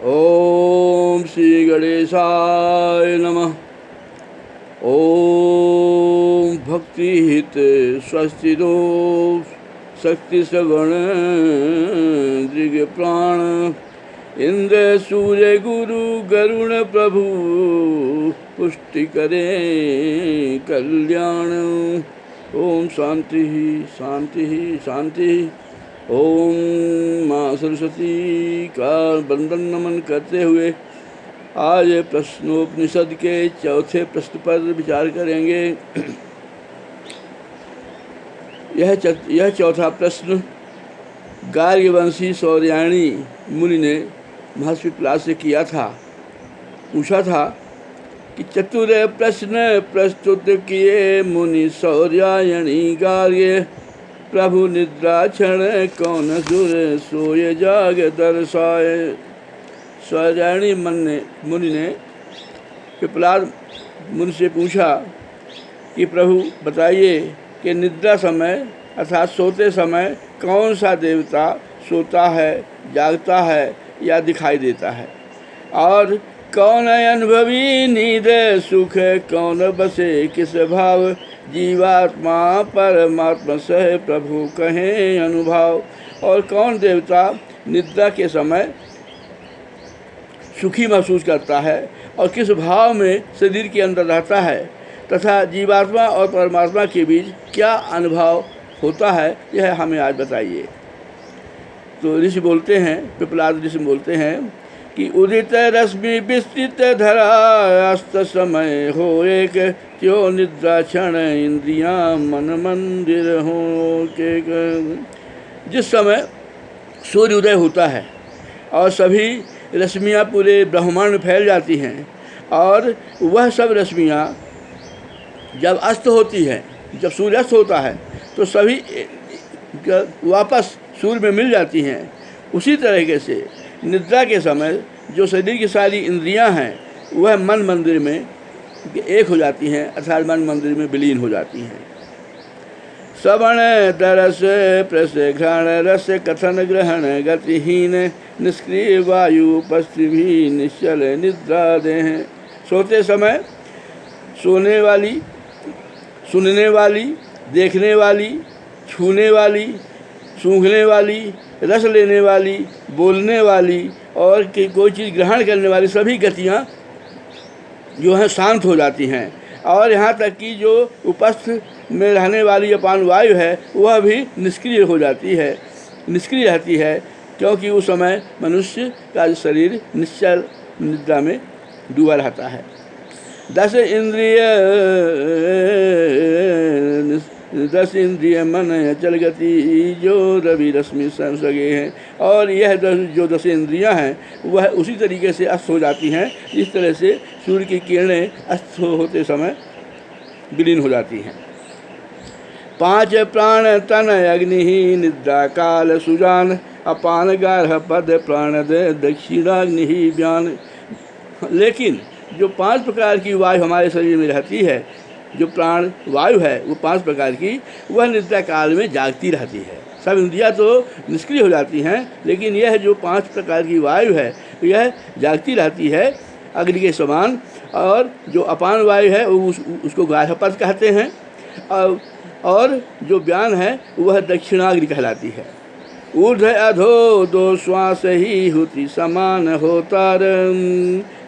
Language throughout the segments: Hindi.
ओम श्री गणेशाय नमः। ओम भक्ति हित स्वस्ति दो शक्ति श्रवण दृग प्राण इंद्र सूर्य गुरु गरुण प्रभु पुष्टि करे कल्याण। ओम शांति शांति शांति। ओम माँ सरस्वती का बंदन नमन करते हुए आज प्रश्नोपनिषद के चौथे प्रश्न पर विचार करेंगे। यह चौथा प्रश्न गार्ग्यवंशी सौर्यायणी मुनि ने महर्षि पिपलाद से किया था। पूछा था कि चतुर प्रश्न प्रस्तुत किए मुनि सौर्यायणी गार्ग्य, प्रभु निद्रा क्षण कौन सुर सोए जाग दर्शाए। सौर्यायणी मुनि ने पिपलाद मुनि से पूछा कि प्रभु बताइए कि निद्रा समय अर्थात सोते समय कौन सा देवता सोता है, जागता है या दिखाई देता है, और कौन अनुभवी नींद सुख, कौन बसे किस भाव, जीवात्मा परमात्मा सह प्रभु कहें अनुभाव। और कौन देवता निद्रा के समय सुखी महसूस करता है और किस भाव में शरीर के अंदर रहता है, तथा जीवात्मा और परमात्मा के बीच क्या अनुभव होता है, यह हमें आज बताइए। तो ऋषि बोलते हैं, पिपलाद ऋषि बोलते हैं कि उदित रश्मि विस्तृत धरा अस्त समय हो एक, त्यो निद्रा क्षण इंद्रियां मन मंदिर हो के। जिस समय सूर्य उदय होता है और सभी रश्मियाँ पूरे ब्रह्मांड में फैल जाती हैं, और वह सब रश्मियाँ जब अस्त होती है, जब सूर्य अस्त होता है तो सभी वापस सूर्य में मिल जाती हैं। उसी तरीके से निद्रा के समय जो शरीर की सारी इंद्रियां हैं वह मन मंदिर में एक हो जाती हैं, अर्थात मन मंदिर में विलीन हो जाती हैं। श्रवण तरस प्रस घ्राण रस कथन ग्रहण गतिहीन, निष्क्रिय वायु उपस्थिति भी निश्चल निद्रा देह। सोते समय सोने वाली, सुनने वाली, देखने वाली, छूने वाली, सूंघने वाली, रस लेने वाली, बोलने वाली और कोई चीज़ ग्रहण करने वाली सभी गतियाँ जो हैं शांत हो जाती हैं। और यहाँ तक कि जो उपस्थ में रहने वाली अपान वायु है वह भी निष्क्रिय हो जाती है, निष्क्रिय रहती है, क्योंकि उस समय मनुष्य का शरीर निश्चल निद्रा में डूबा रहता है। 10 इंद्रिय मन चल गति, जो रवि रश्मि सगे हैं। और यह जो 10 इंद्रियां हैं वह उसी तरीके से अस्त हो जाती हैं जिस तरह से सूर्य की किरणें अस्त होते समय विलीन हो जाती हैं। 5 प्राण तन अग्नि निद्रा काल सुजान, अपान गार्ह पद प्राण दक्षिणाग्नि व्यान। लेकिन जो 5 प्रकार की वायु हमारे शरीर में रहती है, जो प्राण वायु है वो 5 प्रकार की, वह निद्रा काल में जागती रहती है। सब इंद्रियां तो निष्क्रिय हो जाती हैं, लेकिन यह जो 5 प्रकार की वायु है यह जागती रहती है अग्नि के समान। और जो अपान वायु है वो उसको गार्हपद कहते हैं, और जो व्यान है वह दक्षिणाग्नि कहलाती है। ऊर्ध्व अधो 2 श्वास ही होती समान होतार,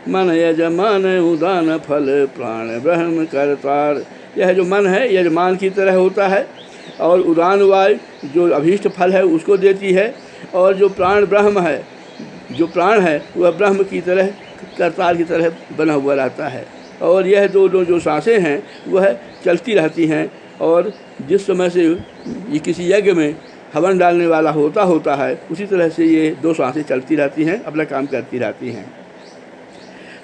मन यजमान उदान फल प्राण ब्रह्म करतार। यह जो मन है यजमान की तरह होता है, और उदान वायु जो अभीष्ट फल है उसको देती है, और जो प्राण ब्रह्म है, जो प्राण है वह ब्रह्म की तरह करतार की तरह बना हुआ रहता है। और यह दोनों जो सांसें हैं वह चलती रहती हैं, और जिस समय से ये किसी यज्ञ में हवन डालने वाला होता है उसी तरह से ये 2 सांसें चलती रहती हैं, अपना काम करती रहती हैं।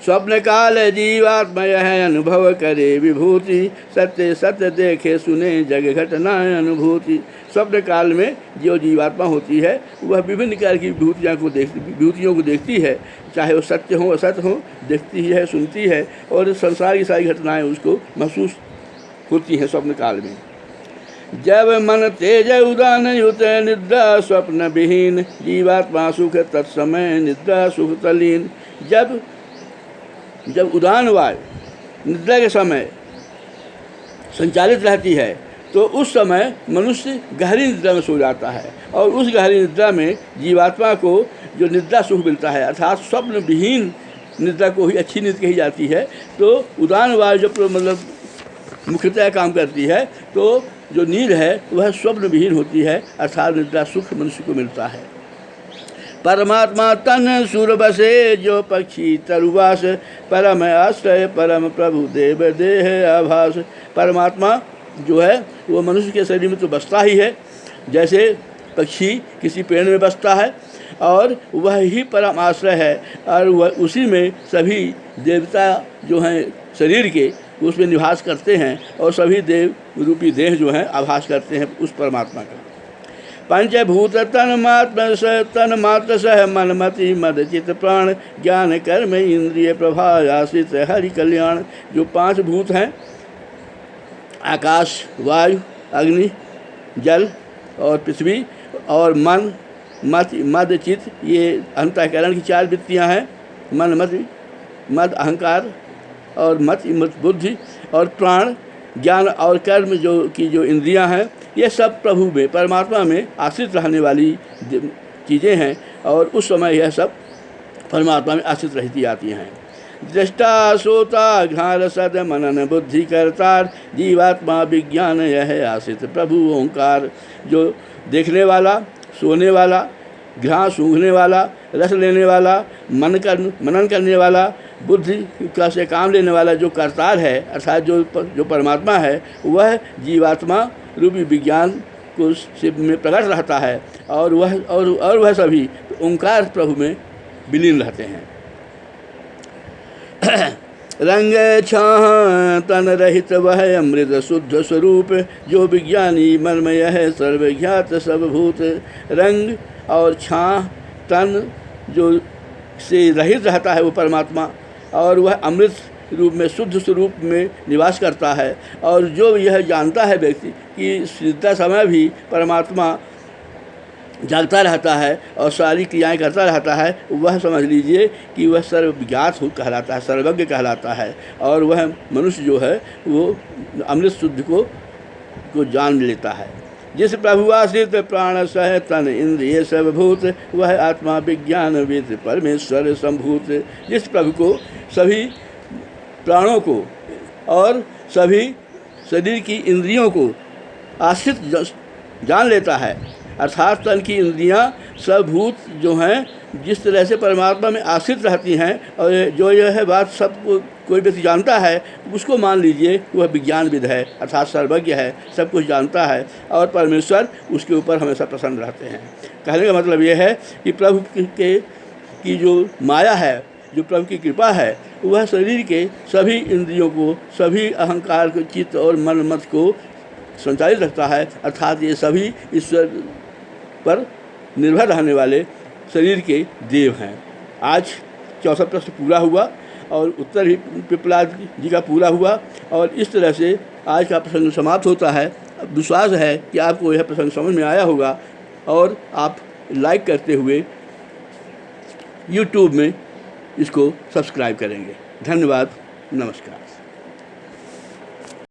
स्वप्न काल जीवात्मा है अनुभव करे विभूति, सत्य सत्य देखे सुने जग घटना अनुभूति। स्वप्न काल में जो जीवात्मा होती है वह विभिन्न प्रकार की विभूतियों को देखती है, चाहे वो सत्य हो असत्य हो, देखती है, सुनती है, और संसार की सारी घटनाएं उसको महसूस होती हैं स्वप्न काल में। जब मन तेज उदान युत निद्रा स्वप्न विहीन, जीवात्मा सुख तत्समय निद्रा सुख तलीन। जब उदान वायु निद्रा के समय संचालित रहती है तो उस समय मनुष्य गहरी निद्रा में सो जाता है, और उस गहरी निद्रा में जीवात्मा को जो निद्रा सुख मिलता है, अर्थात स्वप्न विहीन निद्रा को ही अच्छी नींद कही जाती है। तो उदान वायु जब मतलब मुख्यतः काम करती है तो जो नींद है वह स्वप्न विहीन होती है, अर्थात निद्रा सुख मनुष्य को मिलता है। परमात्मा तन सुर बसे जो पक्षी तरुवास, परम आश्रय परम प्रभु देव देह आभास। परमात्मा जो है वो मनुष्य के शरीर में तो बसता ही है, जैसे पक्षी किसी पेड़ में बसता है, और वह ही परम आश्रय है, और वह उसी में सभी देवता जो हैं शरीर के उसमें निवास करते हैं, और सभी देव रूपी देह जो हैं आभास करते हैं उस परमात्मा का। पंचभूत तन मात्र सह मन मति मद चित प्राण, ज्ञान कर्म इंद्रिय प्रभा आश्रित हरि कल्याण। जो 5 भूत हैं, आकाश, वायु, अग्नि, जल और पृथ्वी, और मन मद चित, ये अंतःकरण की 4 वृत्तियाँ हैं। मन मद अहंकार, और मत बुद्धि, और प्राण ज्ञान और कर्म जो इंद्रियां हैं, ये सब प्रभु में परमात्मा में आश्रित रहने वाली चीज़ें हैं, और उस समय यह सब परमात्मा में आश्रित रहती आती हैं। दृष्टा सोता घ्राण सद मनन बुद्धि करतार, जीवात्मा विज्ञान यह आश्रित प्रभु ओंकार। जो देखने वाला, सोने वाला, घ्राण सूंघने वाला, रस लेने वाला, मनन करने वाला, बुद्धि का से काम लेने वाला जो करतार है, अर्थात जो परमात्मा है, वह जीवात्मा रूपी विज्ञान को में प्रकट रहता है, और वह सभी ओंकार प्रभु में विलीन रहते हैं। रंग छाह तन रहित वह अमृत शुद्ध स्वरूप, जो विज्ञानी मर्मय है सर्वज्ञात सब भूत। रंग और छाह तन जो से रहित रहता है वो परमात्मा, और वह अमृत रूप में शुद्ध स्वरूप में निवास करता है। और जो यह जानता है व्यक्ति कि सिद्धा समय भी परमात्मा जागता रहता है और सारी क्रियाएं करता रहता है, वह समझ लीजिए कि वह सर्वज्ञात कहलाता है, सर्वज्ञ कहलाता है, और वह मनुष्य जो है वो अमृत शुद्ध को जान लेता है। जिस प्रभु आश्रित प्राण सह तन इंद्रिय सब भूत, वह आत्मा विज्ञान विद परमेश्वर संभूत। जिस प्रभु को सभी प्राणों को और सभी शरीर की इंद्रियों को आश्रित जान लेता है, अर्थात तन की इंद्रियां सब भूत जो हैं जिस तरह से परमात्मा में आश्रित रहती हैं, और जो यह बात सबको कोई व्यक्ति जानता है, उसको मान लीजिए वह विज्ञानविद है, अर्थात सर्वज्ञ है, सब कुछ जानता है, और परमेश्वर उसके ऊपर हमेशा प्रसन्न रहते हैं। कहने का मतलब यह है कि प्रभु की जो माया है, जो प्रभु की कृपा है, वह शरीर के सभी इंद्रियों को, सभी अहंकार को, चित्त और मन मत को संचालित रखता है, अर्थात ये सभी ईश्वर पर निर्भर रहने वाले शरीर के देव हैं। आज 64 प्रश्न पूरा हुआ, और उत्तर भी पिपलाद जी का पूरा हुआ, और इस तरह से आज का प्रसंग समाप्त होता है। विश्वास है कि आपको यह प्रसंग समझ में आया होगा, और आप लाइक करते हुए YouTube में इसको सब्सक्राइब करेंगे। धन्यवाद, नमस्कार।